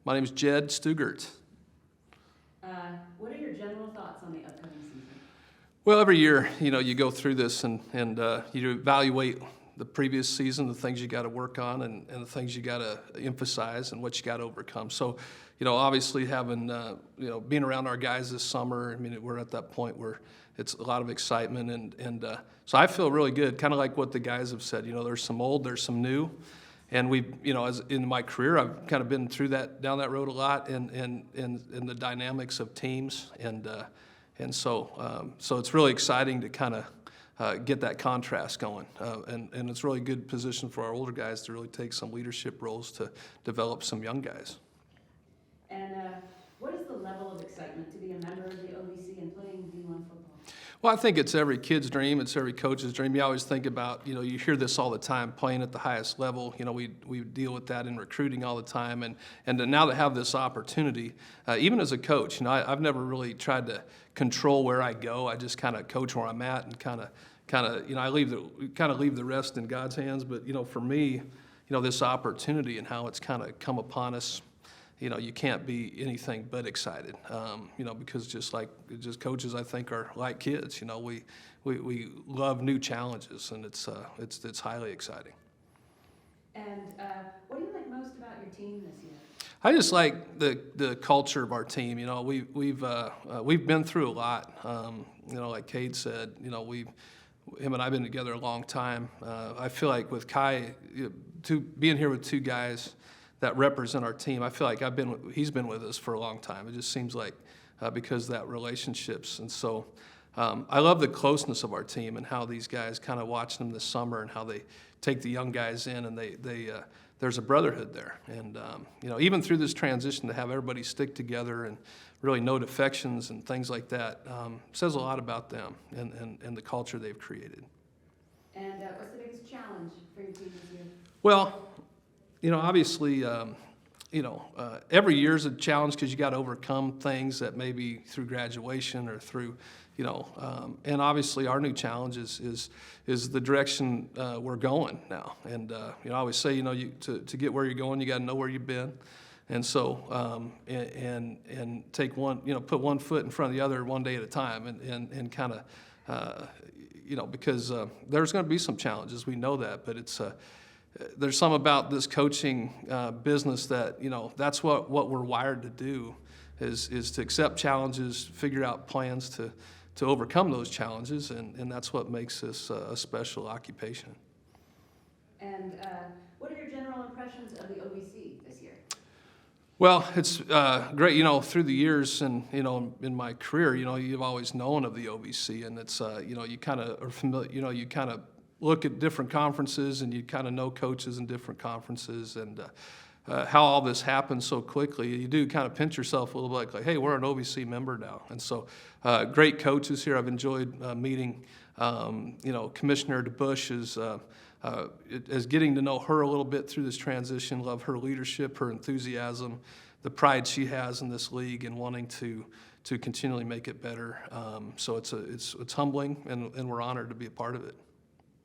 My name is Jed Stugart. What are your general thoughts on the upcoming season? Well, every year, you go through this and you evaluate the previous season, the things you got to work on, and the things you got to emphasize and what you got to overcome. So, obviously having, being around our guys this summer, I mean, we're at that point where it's a lot of excitement, and so I feel really good, kind of like what the guys have said. There's some old, there's some new. And we, as in my career, I've kind of been through down that road a lot, and the dynamics of teams, and so it's really exciting to kind of get that contrast going, and it's really good position for our older guys to really take some leadership roles to develop some young guys. And what is the level of excitement to be a member of the OVC and playing D1 football? Well, I think it's every kid's dream. It's every coach's dream. You always think about, you hear this all the time, playing at the highest level. We deal with that in recruiting all the time. And to now to have this opportunity, even as a coach, I've never really tried to control where I go. I just kind of coach where I'm at and kind of, I leave the rest in God's hands. But, for me, this opportunity and how it's kind of come upon us, you can't be anything but excited, because just coaches, I think, are like kids. We love new challenges, and it's highly exciting. And what do you like most about your team this year? I just like the culture of our team. We've been through a lot. Like Cade said, him and I've been together a long time. I feel like with Kai, being here with two guys that represent our team, I feel like he's been with us for a long time. It just seems like because of that relationships. And so I love the closeness of our team and how these guys, kind of watch them this summer and how they take the young guys in, and there's a brotherhood there. And even through this transition, to have everybody stick together and really know defections and things like that says a lot about them and the culture they've created. And what's the biggest challenge for your team this year? Well, obviously, every year is a challenge because you got to overcome things that maybe through graduation or through, and obviously our new challenge is the direction we're going now. And I always say, to get where you're going, you got to know where you've been, and so and take one, put one foot in front of the other one day at a time, and kind of, because there's going to be some challenges. We know that, but it's there's some about this coaching business that, that's what we're wired to do, is to accept challenges, figure out plans to overcome those challenges, and that's what makes this a special occupation. And what are your general impressions of the OVC this year? Well, it's great, through the years and, in my career, you've always known of the OVC, and it's, you kind of are familiar, you kind of look at different conferences, and you kind of know coaches in different conferences, and how all this happens so quickly. You do kind of pinch yourself a little bit, like, hey, we're an OVC member now. And so great coaches here. I've enjoyed meeting, Commissioner DeBush is getting to know her a little bit through this transition. Love her leadership, her enthusiasm, the pride she has in this league, and wanting to continually make it better. So it's humbling, and we're honored to be a part of it.